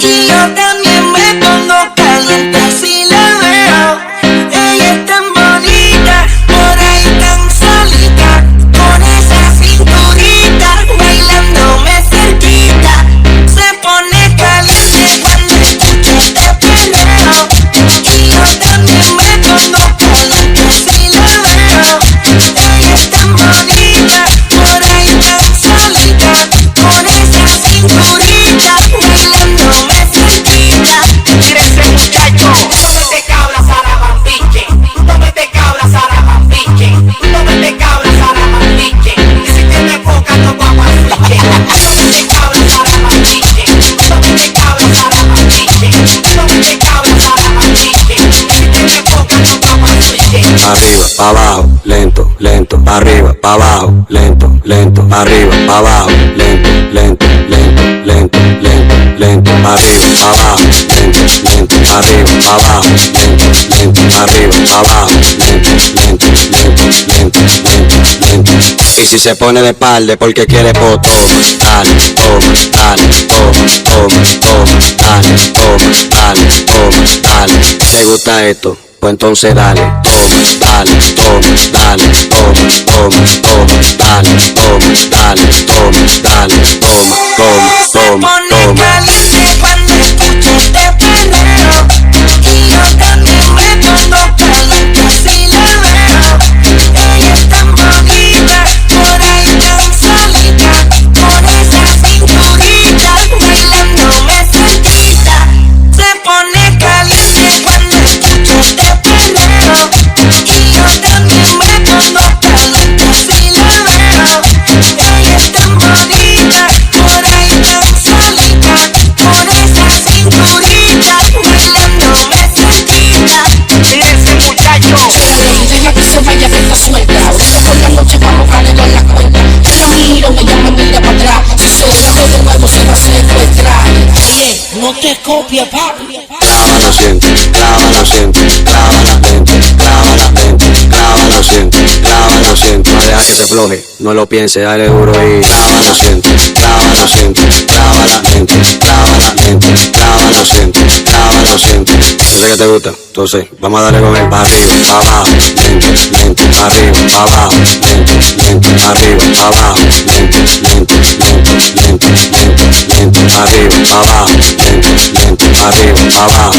Y yo también me pongo caliente si la veo. Ella es tan bonita, por ahí tan solita, con esa cinturita, bailándome cerquita. Se pone caliente cuando escucha este perreo. Y yo también me pongo caliente si la veo. Ella es tan bonita, por ahí tan solita, con esa cinturita, bailándome cerquita. Mira ese muchacho, no me te cabras a la bambiche, no me te cabras a la bambiche, no me te cabras a la bambiche. Y si tienes poca no vamos a switche. No me te cabras a la bambiche, no me te cabras a la bambiche, no me te cabras a la bambiche. Y si tienes poca no vamos a switche. Arriba, pa' abajo, lento, lento, arriba, pa' abajo, lento, lento, arriba, pa' abajo, lento, lento, lento, lento, lento, lento, arriba, pa' abajo, lento, lento, arriba, pa' abajo, lento, lento, arriba, pa' abajo, lento, lento, lento, lento, lento, lento. Y si se pone de espalda porque quiere toma, dale, toma, dale, toma, toma, toma, dale, toma, dale, toma, dale. ¿Te gusta esto? Pues entonces dale, toma, dale, toma, dale, toma, toma, toma, dale, toma, dale, toma, dale, toma, toma, Se toma, pone toma. caliente cuando escucha este perreo. Y yo también me pongo caliente si la veo. Ella es tan bonita, por ahí tan solita, con esa cinturita, bailándome cerquita. Se pone caliente cuando escucha este perreo. Y yo también me pongo caliente si la veo. Ella es tan bonita, por ahí tan solita, con esa cinturita, bailándome cerquita. Mira ese muchacho. Deja que se vaya, que está suelta. Ahorita por la noche vamos a darle la cuenta. Yo la miro, ella me mira para atrás. Si se deja de nuevo se va a secuestrar. Oye, no te copies, papi. Clávalo siento, clávalo siento, clávala lento, clávala lento, clávalo siento, clávalo siento. No deja que se floje, no lo piense, dale duro y clávalo siento, clávalo siento, clávala lento, clávala lento, clávalo siento, clávalo siento. Yo sé que te gusta, entonces vamos a darle con él para arriba, para abajo, lento, lento, arriba, para abajo, lento, lento, arriba, para abajo, lento, lento, lento, lento, lento, lento, arriba, para abajo, lento, lento, arriba, para abajo.